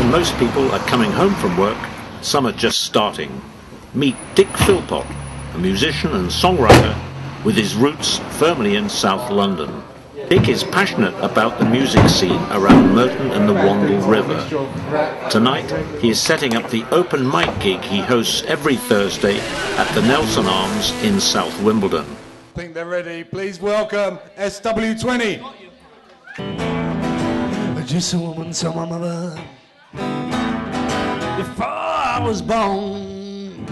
When most people are coming home from work, some are just starting. Meet Dick Philpot, a musician and songwriter with his roots firmly in South London. Dick is passionate about the music scene around Merton and the Wandle River. Tonight, he is setting up the open mic gig he hosts every Thursday at the Nelson Arms in South Wimbledon. I think they're ready. Please welcome SW20. Just a woman told my mother before I was born,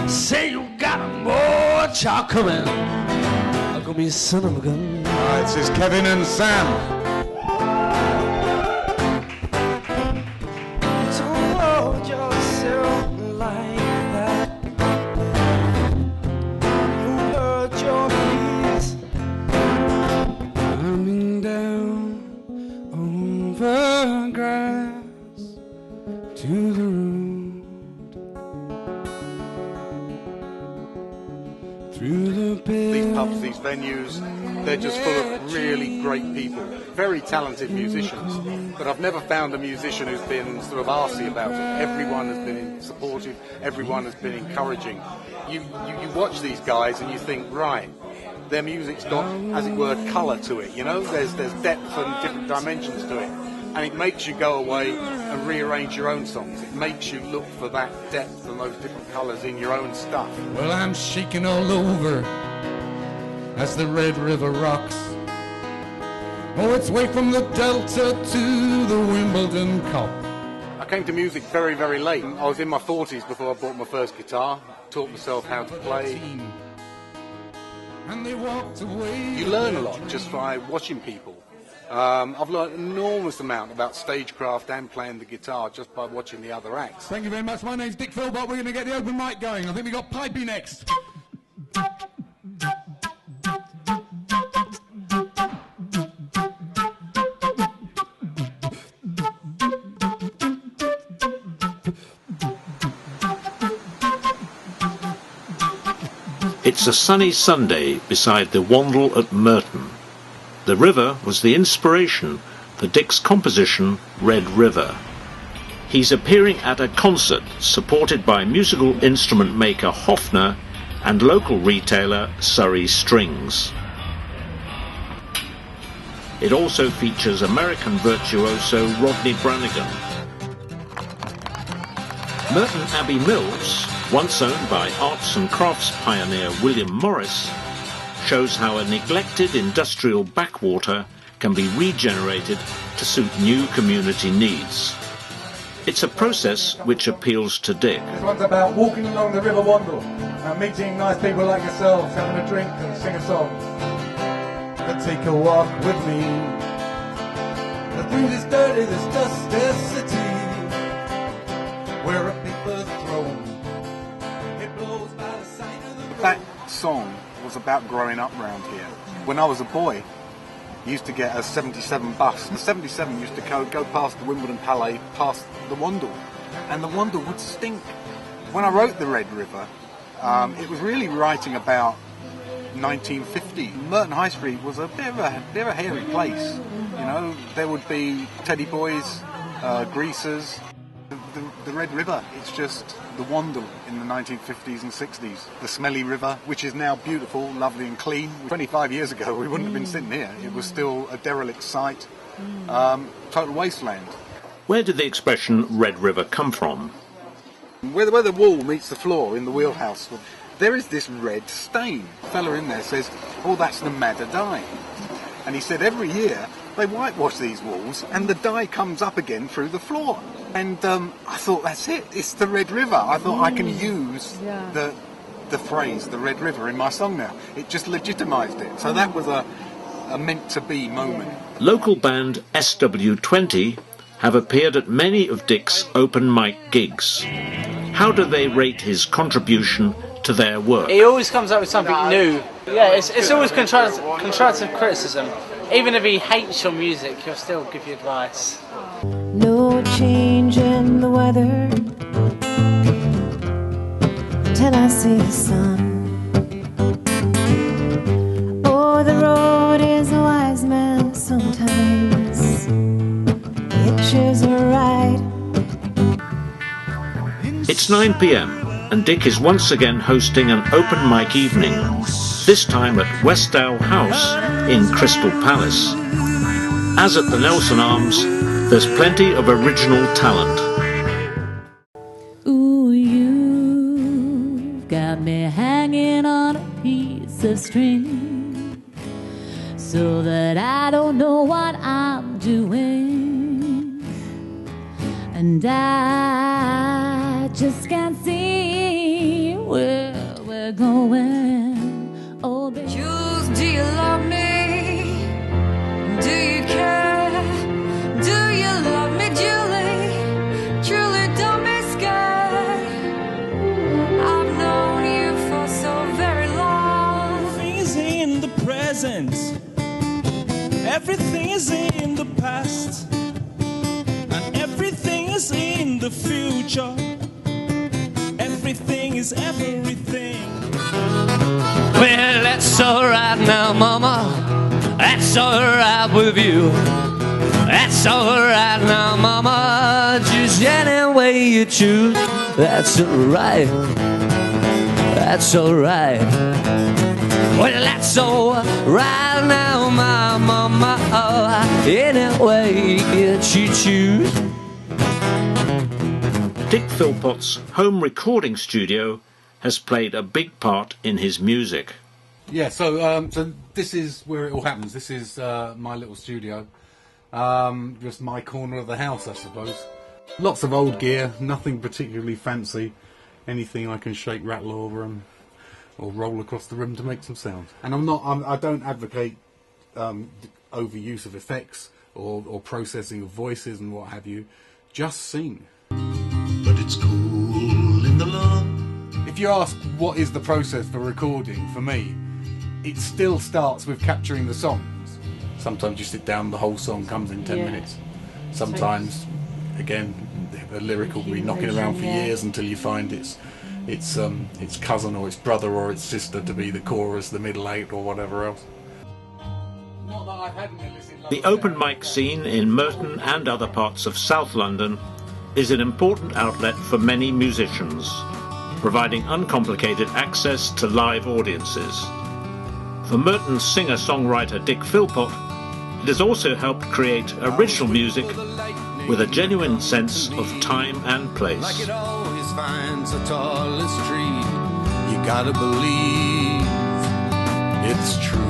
say you got more child coming. I'm gonna be a son of a gun. All right, this is Kevin and Sam. Don't hold yourself like that. You hurt your knees. Coming down over grass to the road, through the bed. These pubs, these venues, they're just full of really great people, very talented musicians, but I've never found a musician who's been sort of arsey about it. Everyone has been supportive, everyone has been encouraging. You watch these guys and you think, right, their music's got, as it were, colour to it, you know, there's depth and different dimensions to it, and it makes you go away and rearrange your own songs. It makes you look for that depth and those different colours in your own stuff. Well, I'm shaking all over as the Red River rocks. Oh, it's way from the Delta to the Wimbledon Cup. I came to music very, very late. I was in my 40s before I bought my first guitar, taught myself how to play. And they walked away. You learn a lot just by watching people. I've learned an enormous amount about stagecraft and playing the guitar just by watching the other acts. Thank you very much. My name's Dick Philpot. We're going to get the open mic going. I think we've got Pipey next. It's a sunny Sunday beside the Wandle at Merton. The river was the inspiration for Dick's composition Red River. He's appearing at a concert supported by musical instrument maker Hofner and local retailer Surrey Strings. It also features American virtuoso Rodney Brannigan. Merton Abbey Mills, once owned by arts and crafts pioneer William Morris, shows how a neglected industrial backwater can be regenerated to suit new community needs. It's a process which appeals to Dick. This one's about walking along the River Wandle and meeting nice people like yourselves, having a drink and sing a song. And take a walk with me through this dirty, this dusty city where a paper's thrown. It blows by the side of the road. That song was about growing up round here. When I was a boy, I used to get a 77 bus. The 77 used to go past the Wimbledon Palais, past the Wandle, and the Wandle would stink. When I wrote The Red River, it was really writing about 1950. Merton High Street was a bit of a hairy place. You know, there would be teddy boys, greasers. The Red River, it's just the Wandle in the 1950s and 60s. The smelly river, which is now beautiful, lovely and clean. 25 years ago, we wouldn't have been sitting here. It was still a derelict site, total wasteland. Where did the expression Red River come from? Where the wall meets the floor in the wheelhouse, there is this red stain. A fella in there says, oh, that's the madder dye. And he said every year they whitewash these walls and the dye comes up again through the floor. And I thought, that's it, it's the Red River. I thought I can use the phrase, the Red River, in my song now. It just legitimised it. So that was a meant-to-be moment. Local band SW20 have appeared at many of Dick's open mic gigs. How do they rate his contribution to their work? He always comes up with something new. Yeah, it's always constructive criticism. Even if he hates your music, he'll still give you advice. No change in the weather till I see the sun. Oh, the road is a wise man sometimes. Hitches a ride It's 9 p.m. and Dick is once again hosting an open mic evening, this time at Westow House in Crystal Palace. As at the Nelson Arms, there's plenty of original talent. Ooh, you got me hanging on a piece of string, so that I don't know what I'm doing, and I just can't see where we're going. Oh, baby. Jules, do you love me? Do you care? Do you love me, Julie? Truly, don't be scared. I've known you for so very long. Everything is in the present. Everything is in the past. And everything is in the future. Everything is everything. Well, that's alright now, Mama. That's alright with you. That's alright now, Mama. Just any way you choose. That's alright. That's alright. Well, that's alright now, my Mama. Any way you choose. Dick Philpot's home recording studio has played a big part in his music. Yeah, so this is where it all happens. This is my little studio. Just my corner of the house, I suppose. Lots of old gear, nothing particularly fancy. Anything I can shake, rattle over, or roll across the room to make some sound. And I don't advocate overuse of effects or processing of voices and what have you. Just sing. But it's cool in the lawn. If you ask what is the process for recording, for me, it still starts with capturing the songs. Sometimes you sit down, the whole song comes in 10 minutes. Sometimes, again, the lyric will be knocking around for years until you find its cousin or its brother or its sister to be the chorus, the middle eight or whatever else. Not that I've had an illicit The open mic scene in Merton and other parts of South London is an important outlet for many musicians, providing uncomplicated access to live audiences. For Merton's singer-songwriter Dick Philpot, it has also helped create original music with a genuine sense of time and place. Like it always finds the tallest tree, you gotta believe it's true.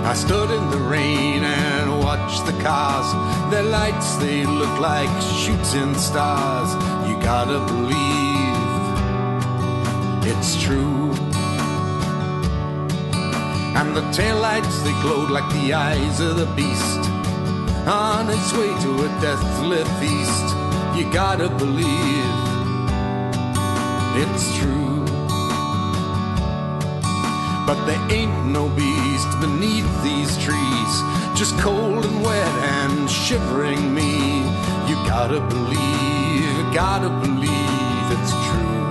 I stood in the rain and watched the cars. Their lights, they look like shooting stars. You gotta believe it's true. And the taillights, they glowed like the eyes of the beast on its way to a deathly feast. You gotta believe it's true. But there ain't no beast beneath these trees, just cold and wet and shivering me. You gotta believe it's true.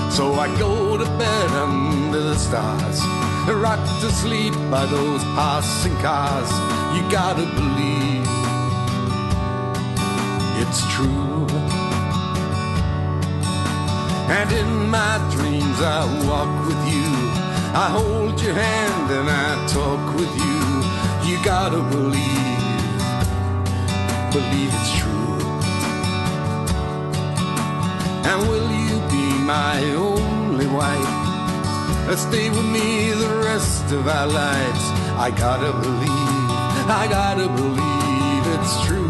So I go to bed under the stars, rocked to sleep by those passing cars. You gotta believe it's true. And in my dreams I walk with you, I hold your hand and I talk with you. You gotta believe it's true. And will you be my only wife? Stay with me the rest of our lives. I gotta believe it's true.